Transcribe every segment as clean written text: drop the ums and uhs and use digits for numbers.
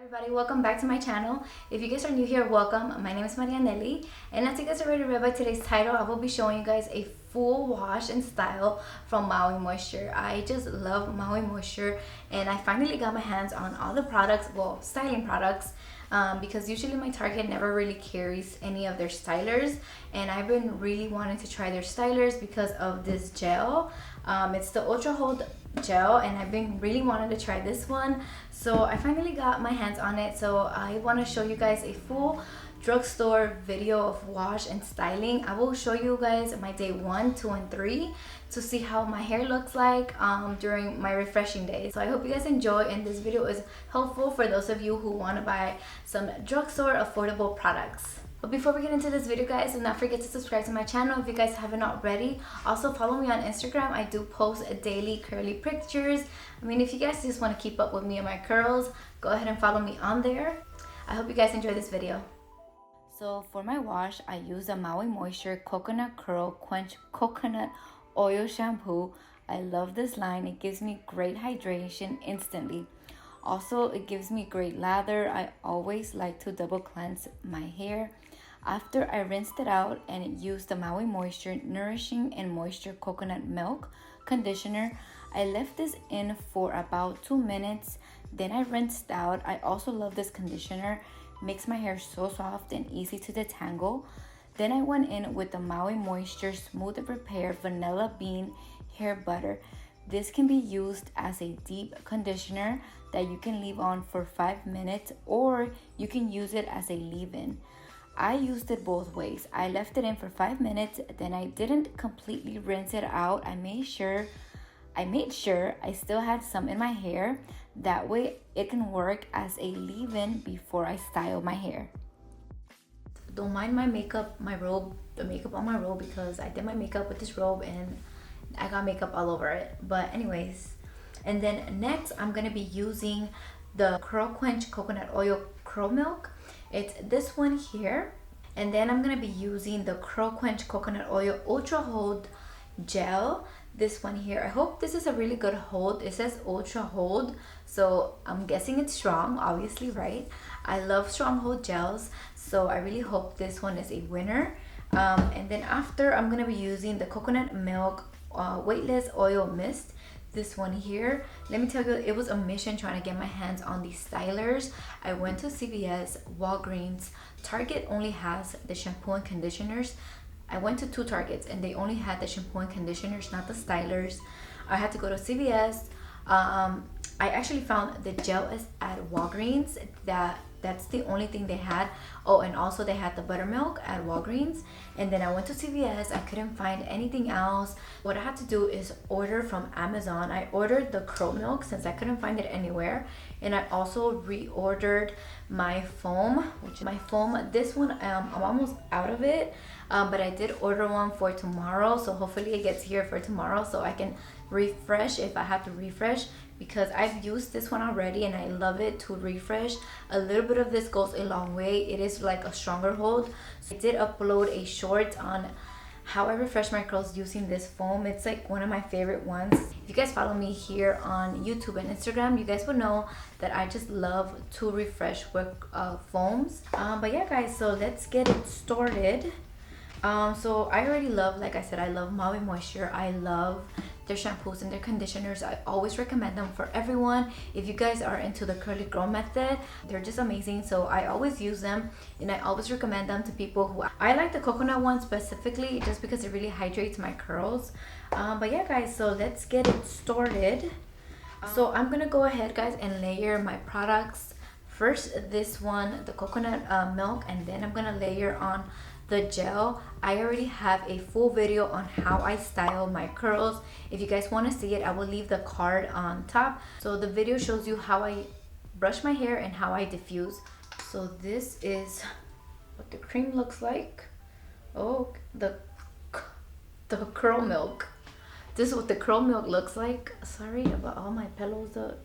Everybody, welcome back to my channel. If you guys are new here, welcome. My name is Marianelli, and as you guys already read by today's title, I will be showing you guys a full wash and style from Maui Moisture. I just love Maui Moisture, and I finally got my hands on all the products, well, styling products, because usually my Target never really carries any of their stylers, and I've been really wanting to try their stylers because of this gel. It's the Ultra Hold gel, and I've been really wanting to try this one, so I finally got my hands on it. So I want to show you guys a full drugstore video of wash and styling. I will show you guys my day 1, 2, and 3 to see how my hair looks like during my refreshing days. So I hope you guys enjoy, and this video is helpful for those of you who want to buy some drugstore affordable products. But before we get into this video, guys, do not forget to subscribe to my channel if you guys haven't already. Also follow me on Instagram. I do post daily curly pictures. I mean, if you guys just want to keep up with me and my curls, go ahead and follow me on there. I hope you guys enjoy this video. So for my wash, I use a Maui Moisture Coconut Curl Quench Coconut Oil Shampoo. I love this line. It gives me great hydration instantly. Also, it gives me great lather. I always like to double cleanse my hair. After I rinsed it out and used the Maui Moisture Nourishing and Moisture Coconut Milk Conditioner, I left this in for about 2 minutes. Then I rinsed out. I also love this conditioner. Makes my hair so soft and easy to detangle. Then I went in with the Maui Moisture Smooth Repair Vanilla Bean Hair Butter. This can be used as a deep conditioner that you can leave on for 5 minutes, or you can use it as a leave-in. I used it both ways. I left it in for 5 minutes, then I didn't completely rinse it out. I made sure I still had some in my hair. That way it can work as a leave-in before I style my hair. Don't mind my makeup, my robe, the makeup on my robe, because I did my makeup with this robe and I got makeup all over it. But anyways, and then next I'm gonna be using the Curl Quench Coconut Oil Curl Milk. It's this one here. And then I'm gonna be using the Curl Quench Coconut Oil Ultra Hold Gel. This one here. I hope this is a really good hold. It says Ultra Hold, so I'm guessing it's strong, obviously, right? I love strong hold gels, so I really hope this one is a winner. And then after, I'm gonna be using the Coconut Milk Weightless Oil Mist. This one here, let me tell you, it was a mission trying to get my hands on these stylers. I went to CVS, Walgreens, Target only has the shampoo and conditioners. I went to 2 Targets and they only had the shampoo and conditioners, not the stylers. I had to go to CVS. I actually found the gel is at Walgreens. That's the only thing they had. Oh, and also they had the buttermilk at Walgreens. And then I went to CVS. I couldn't find anything else. What I had to do is order from Amazon. I ordered the curl milk since I couldn't find it anywhere. And I also reordered my foam, this one, I'm almost out of it. But I did order one for tomorrow. So hopefully it gets here for tomorrow so I can refresh if I have to refresh, because I've used this one already and I love it to refresh. A little bit of this goes a long way. It is like a stronger hold. So I did upload a short on how I refresh my curls using this foam. It's like one of my favorite ones. If you guys follow me here on YouTube and Instagram, you guys will know that I just love to refresh with foams. But yeah, guys, so let's get it started. So I already love, like I said, I love Maui Moisture. I love their shampoos and their conditioners. I always recommend them for everyone. If you guys are into the curly girl method, they're just amazing. So I always use them and I always recommend them to people who, I like the coconut one specifically just because it really hydrates my curls. But yeah, guys, so let's get it started. So I'm gonna go ahead, guys, and layer my products. First, this one, the coconut milk, and then I'm gonna layer on the gel. I already have a full video on how I style my curls. If you guys want to see it, I will leave the card on top. So the video shows you how I brush my hair and how I diffuse. So this is what the cream looks like. Oh, the curl milk. This is what the curl milk looks like. Sorry about all my pillows up.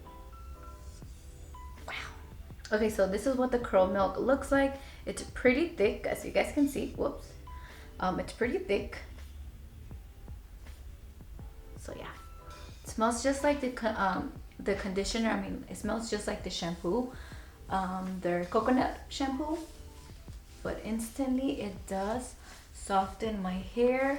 Okay, so this is what the curl milk looks like. It's pretty thick, as you guys can see. Whoops. It's pretty thick. So yeah, it smells just like the conditioner. I mean, it smells just like the shampoo. their coconut shampoo, but instantly it does soften my hair.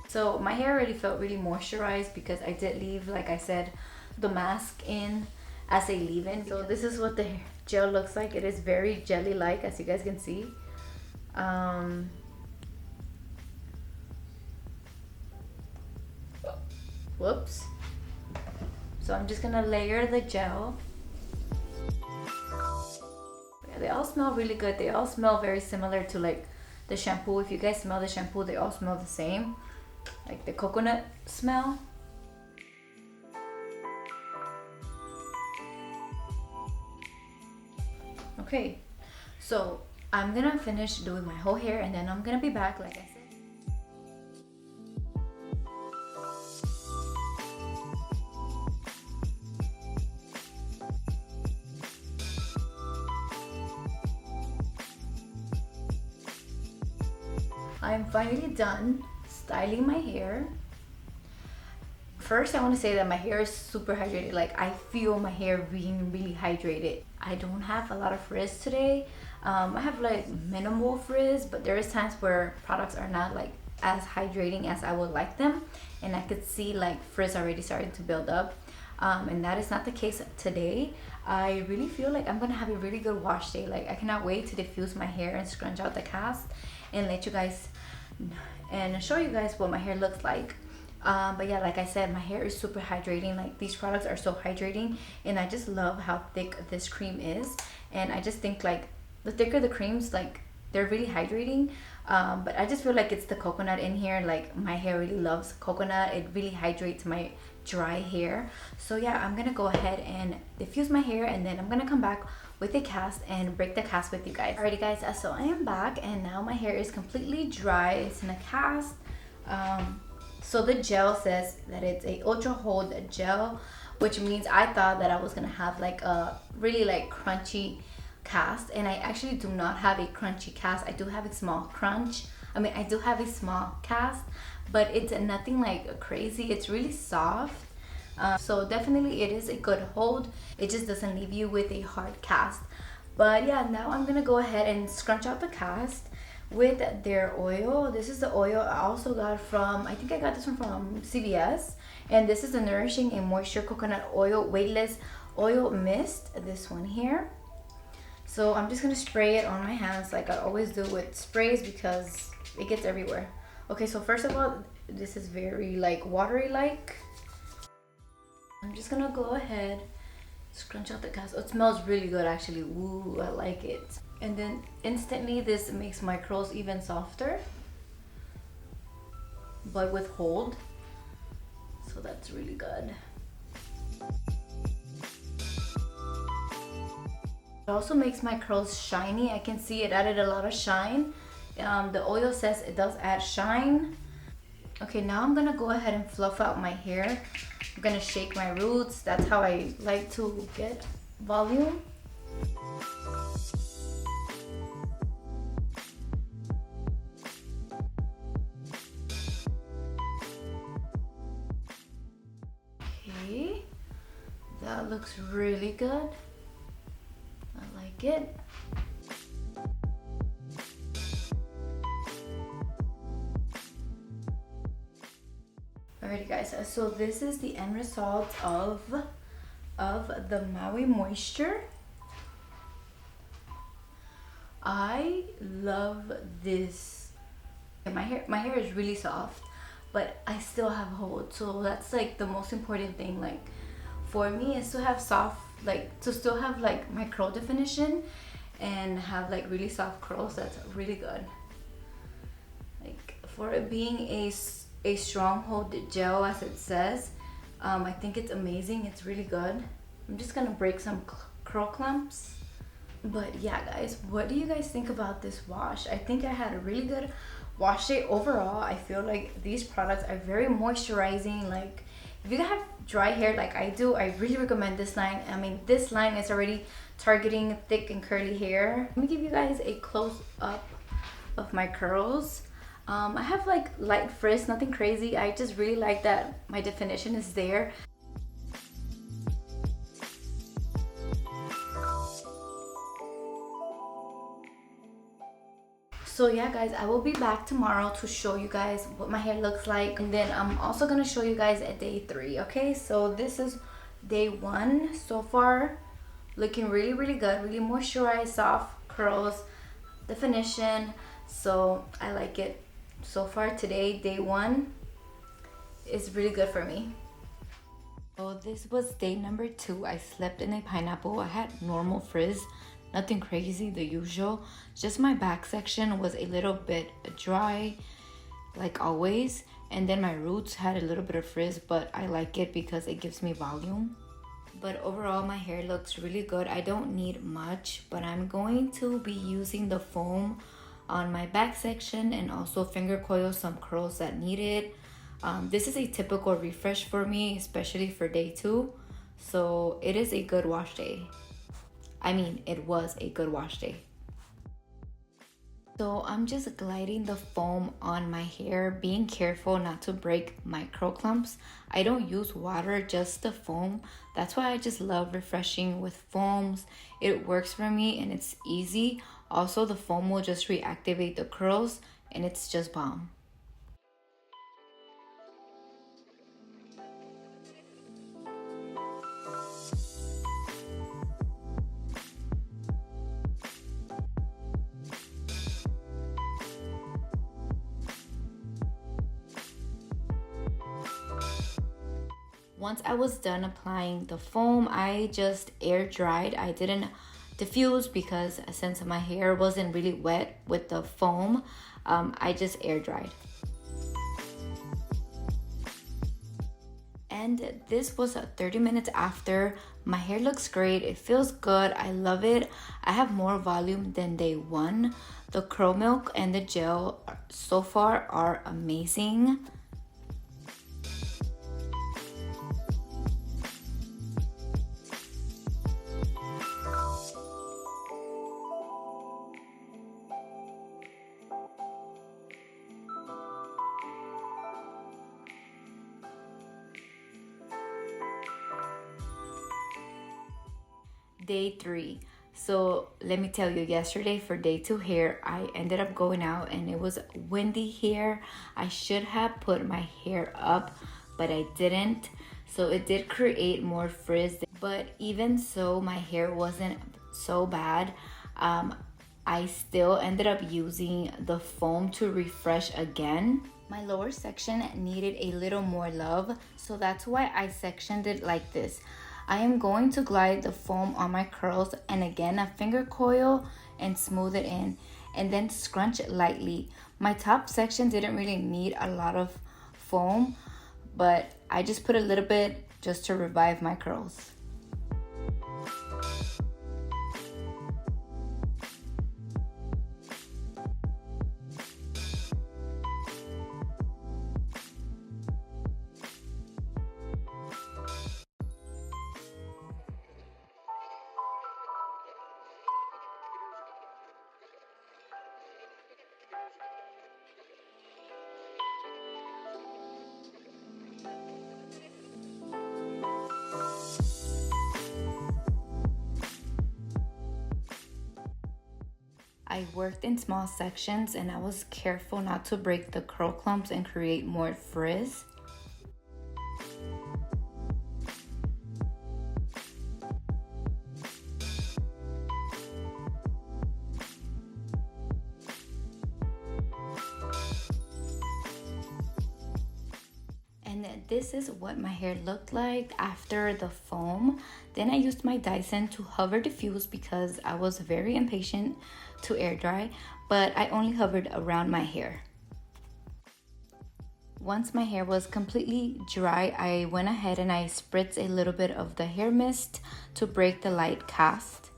So my hair already felt really moisturized because I did leave, like I said, the mask in as a leave-in. So this is what the gel looks like. It is very jelly-like, as you guys can see. Whoops. So I'm just gonna layer the gel. Yeah, they all smell really good. They all smell very similar to like the shampoo. If you guys smell the shampoo, they all smell the same, like the coconut smell. Okay, so I'm gonna finish doing my whole hair and then I'm gonna be back, like I said. I'm finally done styling my hair. First, I want to say that my hair is super hydrated. Like, I feel my hair being really hydrated. I don't have a lot of frizz today. I have like minimal frizz, but there is times where products are not like as hydrating as I would like them, and I could see like frizz already starting to build up. And that is not the case today. I really feel like I'm gonna have a really good wash day. Like, I cannot wait to diffuse my hair and scrunch out the cast and let you guys and show you guys what my hair looks like. But yeah, like I said, my hair is super hydrating. Like, these products are so hydrating, and I just love how thick this cream is. And I just think like the thicker the creams, like, they're really hydrating. But I just feel like it's the coconut in here. Like, my hair really loves coconut. It really hydrates my dry hair. So yeah, I'm gonna go ahead and diffuse my hair, and then I'm gonna come back with a cast and break the cast with you guys. Alrighty guys, so I am back, and now my hair is completely dry. It's in a cast. So the gel says that it's a ultra hold gel, which means I thought that I was gonna have like a really like crunchy cast, and I actually do not have a crunchy cast. I do have a small crunch. I mean, I do have a small cast, but it's nothing like crazy. It's really soft. So definitely it is a good hold. It just doesn't leave you with a hard cast. But yeah, now I'm gonna go ahead and scrunch out the cast with their oil. This is the oil I also got from, I think I got this one from CVS, and this is the Nourishing and Moisture Coconut Oil Weightless Oil Mist, this one here. So I'm just gonna spray it on my hands like I always do with sprays because it gets everywhere. Okay, so first of all, this is very like watery like. I'm just gonna go ahead, scrunch out the cast. Oh, it smells really good actually. Ooh, I like it. And then instantly this makes my curls even softer, but with hold. So that's really good. It also makes my curls shiny. I can see it added a lot of shine. The oil says it does add shine. Okay, now I'm gonna go ahead and fluff out my hair. I'm gonna shake my roots. That's how I like to get volume. Okay, that looks really good. I like it. Alrighty guys, so this is the end result of the Maui Moisture. I love this. My hair is really soft, but I still have hold, so that's like the most important thing. Like, for me is to have soft, like to still have like my curl definition and have like really soft curls. That's really good. Like, for it being a stronghold gel, as it says, I think it's amazing. It's really good. I'm just gonna break some curl clumps. But yeah guys, what do you guys think about this wash? I think I had a really good wash day overall. I feel like these products are very moisturizing. Like, if you have dry hair like I do, I really recommend this line. I mean, this line is already targeting thick and curly hair. Let me give you guys a close up of my curls. I have like light frizz, nothing crazy. I just really like that my definition is there. So yeah guys, I will be back tomorrow to show you guys what my hair looks like, and then I'm also gonna show you guys at day 3. Okay, so this is day 1 so far, looking really good, really moisturized, soft curls, definition. So I like it so far. Today, day 1 is really good for me. So this was day number 2. I slept in a pineapple. I had normal frizz, nothing crazy, the usual. Just my back section was a little bit dry, like always. And then my roots had a little bit of frizz, but I like it because it gives me volume. But overall, my hair looks really good. I don't need much, but I'm going to be using the foam on my back section and also finger coil some curls that need it. This is a typical refresh for me, especially for day 2. So it is a good wash day. I mean, it was a good wash day. So I'm just gliding the foam on my hair, being careful not to break my curl clumps. I don't use water, just the foam. That's why I just love refreshing with foams. It works for me and it's easy. Also, the foam will just reactivate the curls and it's just bomb. Once I was done applying the foam, I just air dried. I didn't diffuse because since my hair wasn't really wet with the foam, I just air dried. And this was 30 minutes after. My hair looks great. It feels good. I love it. I have more volume than day 1. The curl milk and the gel so far are amazing. Day 3. So let me tell you, yesterday for day 2 hair, I ended up going out and it was windy here. I should have put my hair up, but I didn't. So it did create more frizz, but even so, my hair wasn't so bad. I still ended up using the foam to refresh again. My lower section needed a little more love, so that's why I sectioned it like this. I am going to glide the foam on my curls and again a finger coil and smooth it in and then scrunch it lightly. My top section didn't really need a lot of foam, but I just put a little bit just to revive my curls. I worked in small sections and I was careful not to break the curl clumps and create more frizz. And this is what my hair looked like after the foam. Then I used my Dyson to hover diffuse because I was very impatient to air dry, but I only hovered around my hair. Once my hair was completely dry, I went ahead and I spritzed a little bit of the hair mist to break the light cast.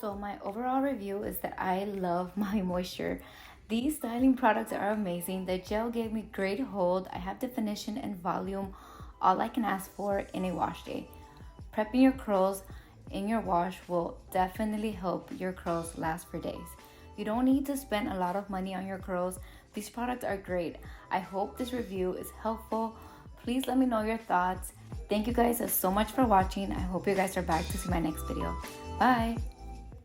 So my overall review is that I love Maui Moisture. These styling products are amazing. The gel gave me great hold. I have definition and volume, all I can ask for in a wash day. Prepping your curls in your wash will definitely help your curls last for days. You don't need to spend a lot of money on your curls These products are great. I hope this review is helpful. Please let me know your thoughts. Thank you guys so much for watching. I hope you guys are back to see my next video. Bye.